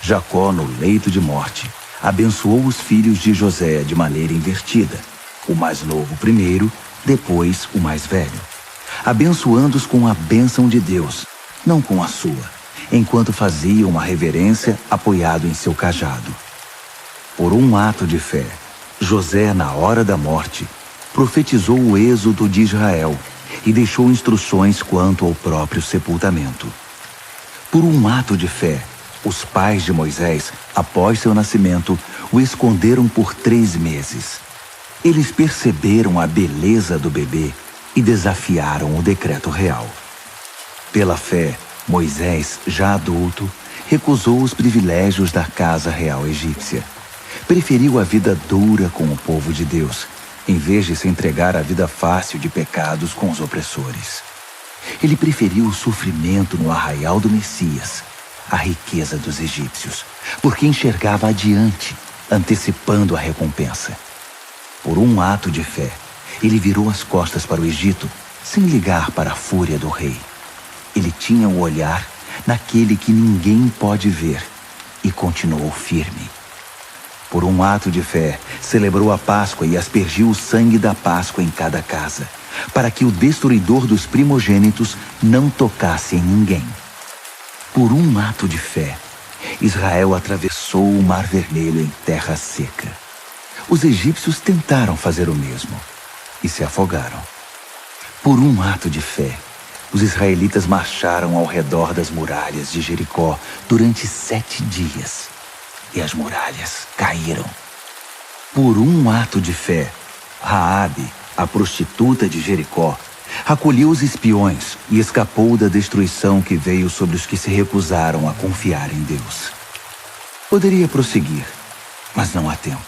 Jacó, no leito de morte, abençoou os filhos de José de maneira invertida, o mais novo primeiro, depois o mais velho, abençoando-os com a bênção de Deus, não com a sua, enquanto fazia uma reverência apoiado em seu cajado. Por um ato de fé, José, na hora da morte, profetizou o êxodo de Israel e deixou instruções quanto ao próprio sepultamento. Por um ato de fé, os pais de Moisés, após seu nascimento, o esconderam por 3 meses. Eles perceberam a beleza do bebê e desafiaram o decreto real. Pela fé, Moisés, já adulto, recusou os privilégios da casa real egípcia. Preferiu a vida dura com o povo de Deus, em vez de se entregar à vida fácil de pecados com os opressores. Ele preferiu o sofrimento no arraial do Messias, a riqueza dos egípcios, porque enxergava adiante, antecipando a recompensa. Por um ato de fé, ele virou as costas para o Egito, sem ligar para a fúria do rei. Ele tinha o olhar naquele que ninguém pode ver e continuou firme. Por um ato de fé, celebrou a Páscoa e aspergiu o sangue da Páscoa em cada casa, para que o destruidor dos primogênitos não tocasse em ninguém. Por um ato de fé, Israel atravessou o Mar Vermelho em terra seca. Os egípcios tentaram fazer o mesmo e se afogaram. Por um ato de fé, os israelitas marcharam ao redor das muralhas de Jericó durante 7 dias. E as muralhas caíram. Por um ato de fé, Raabe, a prostituta de Jericó, acolheu os espiões e escapou da destruição que veio sobre os que se recusaram a confiar em Deus. Poderia prosseguir, mas não há tempo.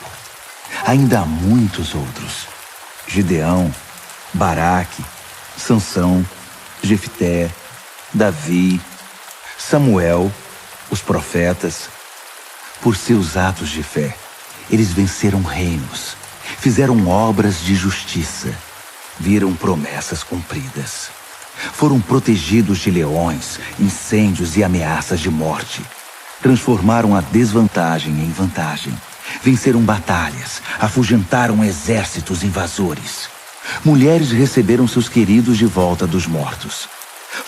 Ainda há muitos outros. Gideão, Baraque, Sansão, Jefté, Davi, Samuel, os profetas. Por seus atos de fé, eles venceram reinos, fizeram obras de justiça, viram promessas cumpridas. Foram protegidos de leões, incêndios e ameaças de morte. Transformaram a desvantagem em vantagem. Venceram batalhas, afugentaram exércitos invasores. Mulheres receberam seus queridos de volta dos mortos.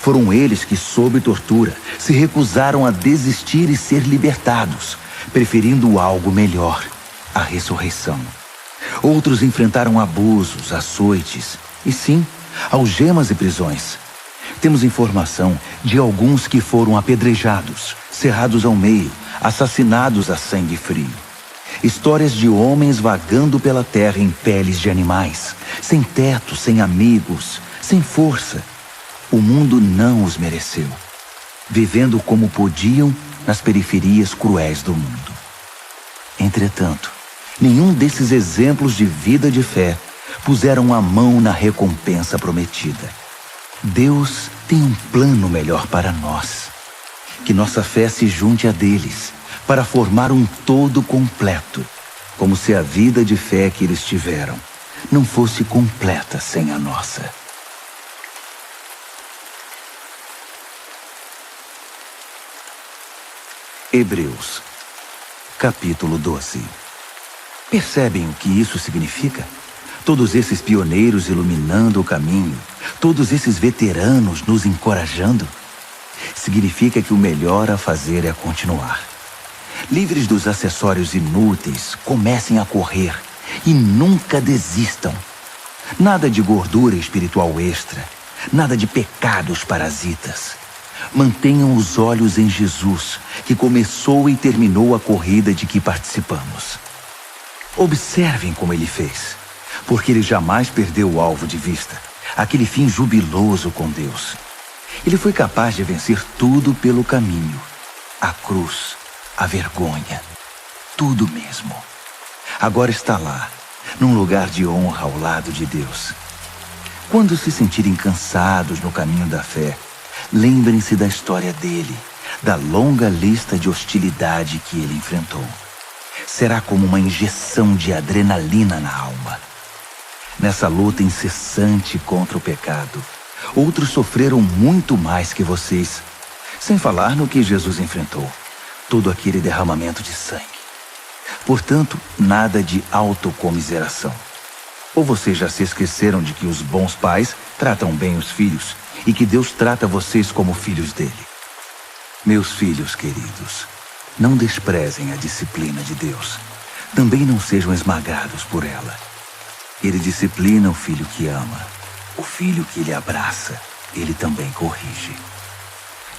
Foram eles que, sob tortura, se recusaram a desistir e ser libertados, preferindo algo melhor, a ressurreição. Outros enfrentaram abusos, açoites e, sim, algemas e prisões. Temos informação de alguns que foram apedrejados, cerrados ao meio, assassinados a sangue frio. Histórias de homens vagando pela terra em peles de animais, sem teto, sem amigos, sem força. O mundo não os mereceu, vivendo como podiam nas periferias cruéis do mundo. Entretanto, nenhum desses exemplos de vida de fé puseram a mão na recompensa prometida. Deus tem um plano melhor para nós. Que nossa fé se junte a deles, para formar um todo completo, como se a vida de fé que eles tiveram não fosse completa sem a nossa. Hebreus, capítulo 12. Percebem o que isso significa? Todos esses pioneiros iluminando o caminho, todos esses veteranos nos encorajando. Significa que o melhor a fazer é continuar. Livres dos acessórios inúteis, comecem a correr e nunca desistam. Nada de gordura espiritual extra, nada de pecados parasitas. Mantenham os olhos em Jesus, que começou e terminou a corrida de que participamos. Observem como ele fez, porque ele jamais perdeu o alvo de vista, aquele fim jubiloso com Deus. Ele foi capaz de vencer tudo pelo caminho, a cruz, a vergonha, tudo mesmo. Agora está lá, num lugar de honra ao lado de Deus. Quando se sentirem cansados no caminho da fé, lembrem-se da história dele, da longa lista de hostilidade que ele enfrentou. Será como uma injeção de adrenalina na alma. nessa luta incessante contra o pecado. Outros sofreram muito mais que vocês, sem falar no que Jesus enfrentou, todo aquele derramamento de sangue. Portanto, nada de autocomiseração. Ou vocês já se esqueceram de que os bons pais tratam bem os filhos e que Deus trata vocês como filhos dele? Meus filhos queridos, não desprezem a disciplina de Deus. Também não sejam esmagados por ela. Ele disciplina o filho que ama. O filho que ele abraça, ele também corrige.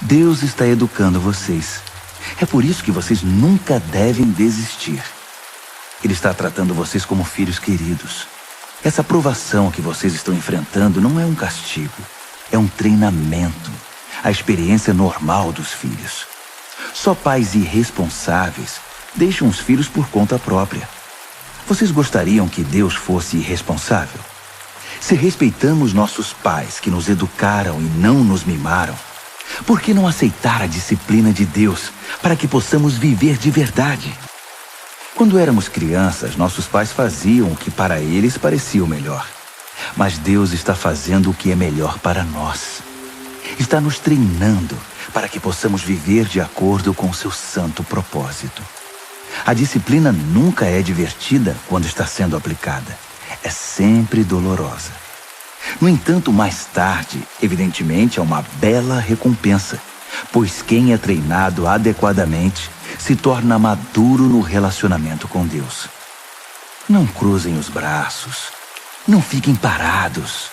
Deus está educando vocês. É por isso que vocês nunca devem desistir. Ele está tratando vocês como filhos queridos. Essa provação que vocês estão enfrentando não é um castigo, é um treinamento, a experiência normal dos filhos. Só pais irresponsáveis deixam os filhos por conta própria. Vocês gostariam que Deus fosse irresponsável? Se respeitamos nossos pais que nos educaram e não nos mimaram, por que não aceitar a disciplina de Deus para que possamos viver de verdade? Quando éramos crianças, nossos pais faziam o que para eles parecia o melhor. Mas Deus está fazendo o que é melhor para nós. Está nos treinando para que possamos viver de acordo com o seu santo propósito. A disciplina nunca é divertida quando está sendo aplicada. É sempre dolorosa. No entanto, mais tarde, evidentemente, há uma bela recompensa, pois quem é treinado adequadamente se torna maduro no relacionamento com Deus. Não cruzem os braços. Não fiquem parados.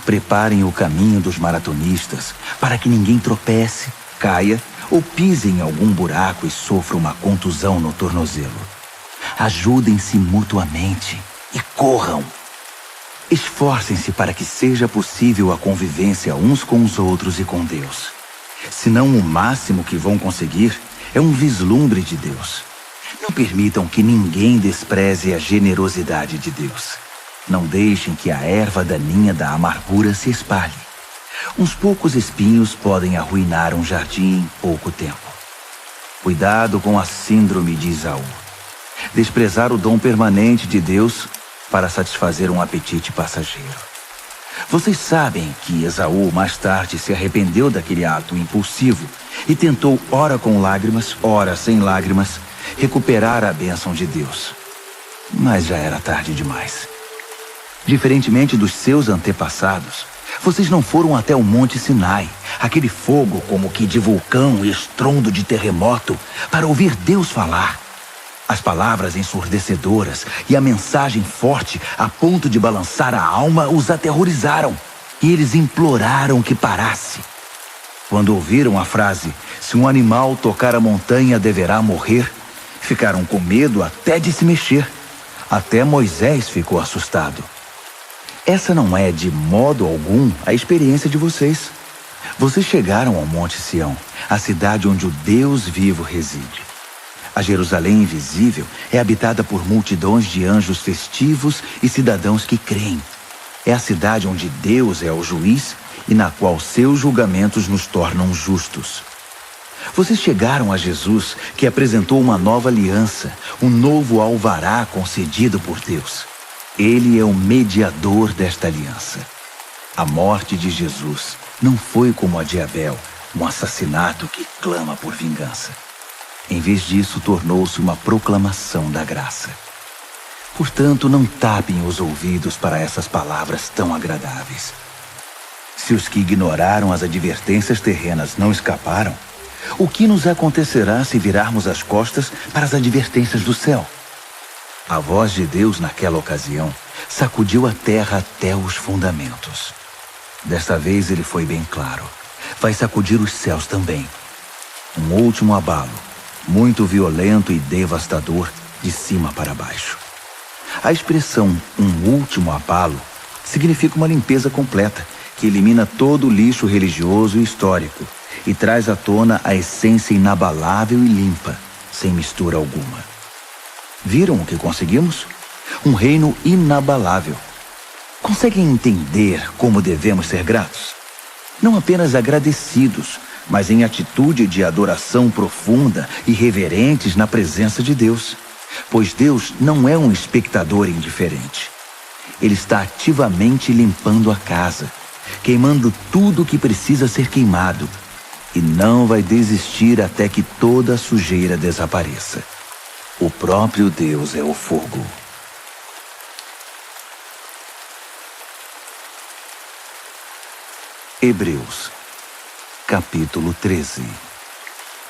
Preparem o caminho dos maratonistas para que ninguém tropece, caia ou pise em algum buraco e sofra uma contusão no tornozelo. Ajudem-se mutuamente e corram. Esforcem-se para que seja possível a convivência uns com os outros e com Deus. Senão o máximo que vão conseguir é um vislumbre de Deus. Não permitam que ninguém despreze a generosidade de Deus. Não deixem que a erva daninha da amargura se espalhe. Uns poucos espinhos podem arruinar um jardim em pouco tempo. Cuidado com a síndrome de Esaú. Desprezar o dom permanente de Deus para satisfazer um apetite passageiro. Vocês sabem que Esaú mais tarde se arrependeu daquele ato impulsivo e tentou, ora com lágrimas, ora sem lágrimas, recuperar a bênção de Deus. Mas já era tarde demais. Diferentemente dos seus antepassados, vocês não foram até o Monte Sinai, aquele fogo como que de vulcão e estrondo de terremoto, para ouvir Deus falar. As palavras ensurdecedoras e a mensagem forte a ponto de balançar a alma os aterrorizaram, e eles imploraram que parasse. Quando ouviram a frase, se um animal tocar a montanha deverá morrer, ficaram com medo até de se mexer. Até Moisés ficou assustado. Essa não é de modo algum a experiência de vocês. Vocês chegaram ao Monte Sião, a cidade onde o Deus vivo reside. A Jerusalém invisível é habitada por multidões de anjos festivos e cidadãos que creem. É a cidade onde Deus é o juiz e na qual seus julgamentos nos tornam justos. Vocês chegaram a Jesus, que apresentou uma nova aliança, um novo alvará concedido por Deus. Ele é o mediador desta aliança. A morte de Jesus não foi como a de Abel, um assassinato que clama por vingança. Em vez disso, tornou-se uma proclamação da graça. Portanto, não tapem os ouvidos para essas palavras tão agradáveis. Se os que ignoraram as advertências terrenas não escaparam, o que nos acontecerá se virarmos as costas para as advertências do céu? A voz de Deus naquela ocasião sacudiu a terra até os fundamentos. Desta vez ele foi bem claro. Vai sacudir os céus também. Um último abalo, muito violento e devastador, de cima para baixo. A expressão "um último abalo" significa uma limpeza completa, que elimina todo o lixo religioso e histórico e traz à tona a essência inabalável e limpa, sem mistura alguma. Viram o que conseguimos? Um reino inabalável. Conseguem entender como devemos ser gratos? Não apenas agradecidos, mas em atitude de adoração profunda e reverentes na presença de Deus. Pois Deus não é um espectador indiferente. Ele está ativamente limpando a casa, queimando tudo o que precisa ser queimado, e não vai desistir até que toda a sujeira desapareça. O próprio Deus é o fogo. Hebreus, capítulo 13.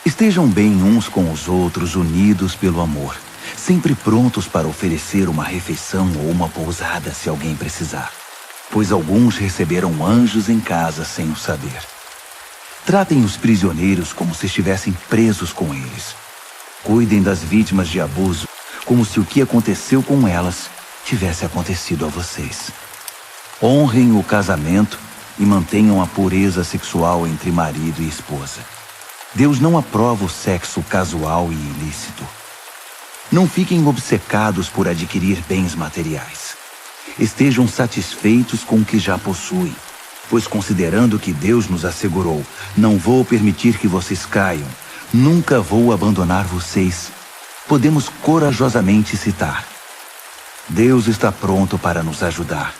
Estejam bem uns com os outros, unidos pelo amor, sempre prontos para oferecer uma refeição ou uma pousada se alguém precisar, pois alguns receberam anjos em casa sem o saber. Tratem os prisioneiros como se estivessem presos com eles. Cuidem das vítimas de abuso como se o que aconteceu com elas tivesse acontecido a vocês. Honrem o casamento e mantenham a pureza sexual entre marido e esposa. Deus não aprova o sexo casual e ilícito. Não fiquem obcecados por adquirir bens materiais. Estejam satisfeitos com o que já possuem, pois considerando que Deus nos assegurou, não vou permitir que vocês caiam, nunca vou abandonar vocês, podemos corajosamente citar: Deus está pronto para nos ajudar.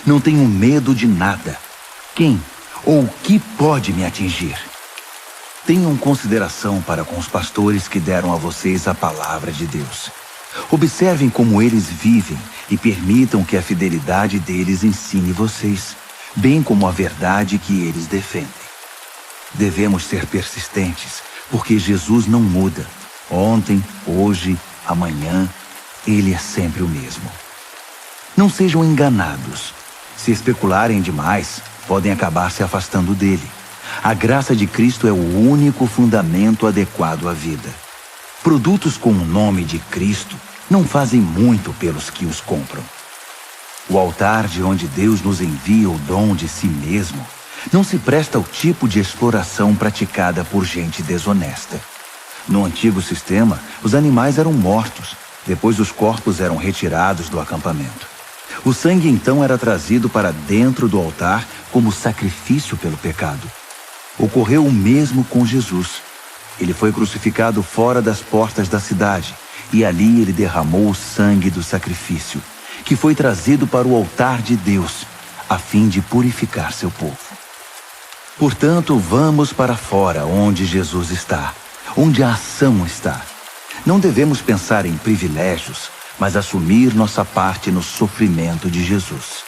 Não tenho medo de nada. Quem ou o que pode me atingir? Tenham consideração para com os pastores que deram a vocês a palavra de Deus. Observem como eles vivem e permitam que a fidelidade deles ensine vocês, bem como a verdade que eles defendem. Devemos ser persistentes, porque Jesus não muda. Ontem, hoje, amanhã, Ele é sempre o mesmo. Não sejam enganados. Se especularem demais, podem acabar se afastando dele. A graça de Cristo é o único fundamento adequado à vida. Produtos com o nome de Cristo não fazem muito pelos que os compram. O altar de onde Deus nos envia o dom de si mesmo não se presta ao tipo de exploração praticada por gente desonesta. No antigo sistema, os animais eram mortos, depois os corpos eram retirados do acampamento. O sangue então era trazido para dentro do altar como sacrifício pelo pecado. Ocorreu o mesmo com Jesus. Ele foi crucificado fora das portas da cidade, e ali ele derramou o sangue do sacrifício, que foi trazido para o altar de Deus, a fim de purificar seu povo. Portanto, vamos para fora, onde Jesus está, onde a ação está. Não devemos pensar em privilégios, mas assumir nossa parte no sofrimento de Jesus.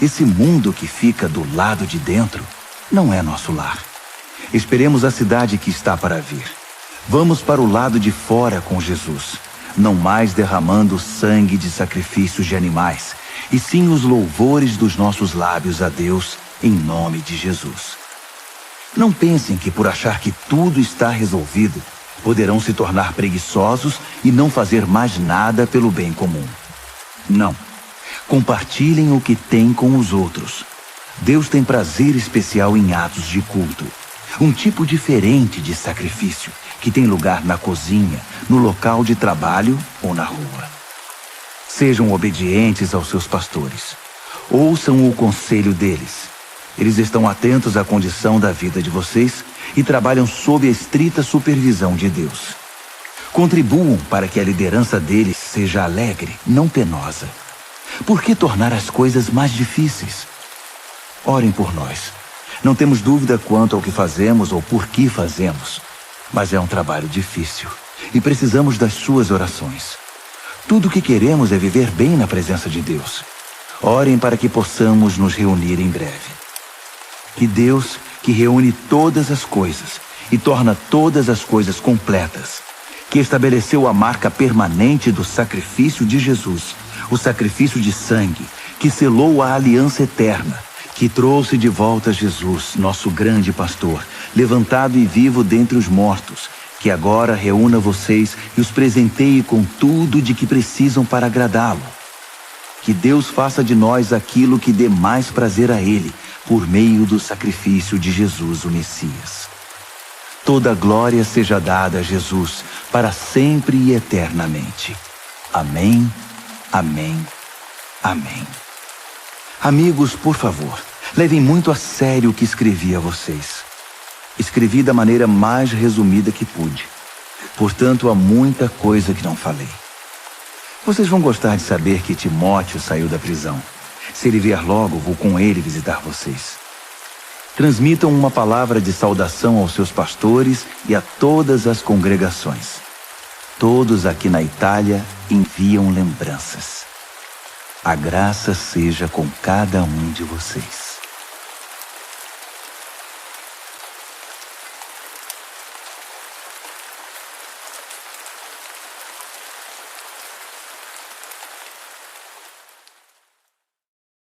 Esse mundo que fica do lado de dentro não é nosso lar. Esperemos a cidade que está para vir. Vamos para o lado de fora com Jesus, não mais derramando sangue de sacrifícios de animais, e sim os louvores dos nossos lábios a Deus, em nome de Jesus. Não pensem que por achar que tudo está resolvido, poderão se tornar preguiçosos e não fazer mais nada pelo bem comum. Não. Compartilhem o que têm com os outros. Deus tem prazer especial em atos de culto. Um tipo diferente de sacrifício, que tem lugar na cozinha, no local de trabalho ou na rua. Sejam obedientes aos seus pastores. Ouçam o conselho deles. Eles estão atentos à condição da vida de vocês e trabalham sob a estrita supervisão de Deus. Contribuam para que a liderança deles seja alegre, não penosa. Por que tornar as coisas mais difíceis? Orem por nós. Não temos dúvida quanto ao que fazemos ou por que fazemos, mas é um trabalho difícil e precisamos das suas orações. Tudo o que queremos é viver bem na presença de Deus. Orem para que possamos nos reunir em breve. Que Deus, que reúne todas as coisas e torna todas as coisas completas, que estabeleceu a marca permanente do sacrifício de Jesus, o sacrifício de sangue, que selou a aliança eterna, que trouxe de volta Jesus, nosso grande pastor, levantado e vivo dentre os mortos, que agora reúna vocês e os presenteie com tudo de que precisam para agradá-lo. Que Deus faça de nós aquilo que dê mais prazer a Ele, por meio do sacrifício de Jesus, o Messias. Toda glória seja dada a Jesus, para sempre e eternamente. Amém, amém, amém. Amigos, por favor, levem muito a sério o que escrevi a vocês. Escrevi da maneira mais resumida que pude. Portanto, há muita coisa que não falei. Vocês vão gostar de saber que Timóteo saiu da prisão. Se ele vier logo, vou com ele visitar vocês. Transmitam uma palavra de saudação aos seus pastores e a todas as congregações. Todos aqui na Itália enviam lembranças. A graça seja com cada um de vocês.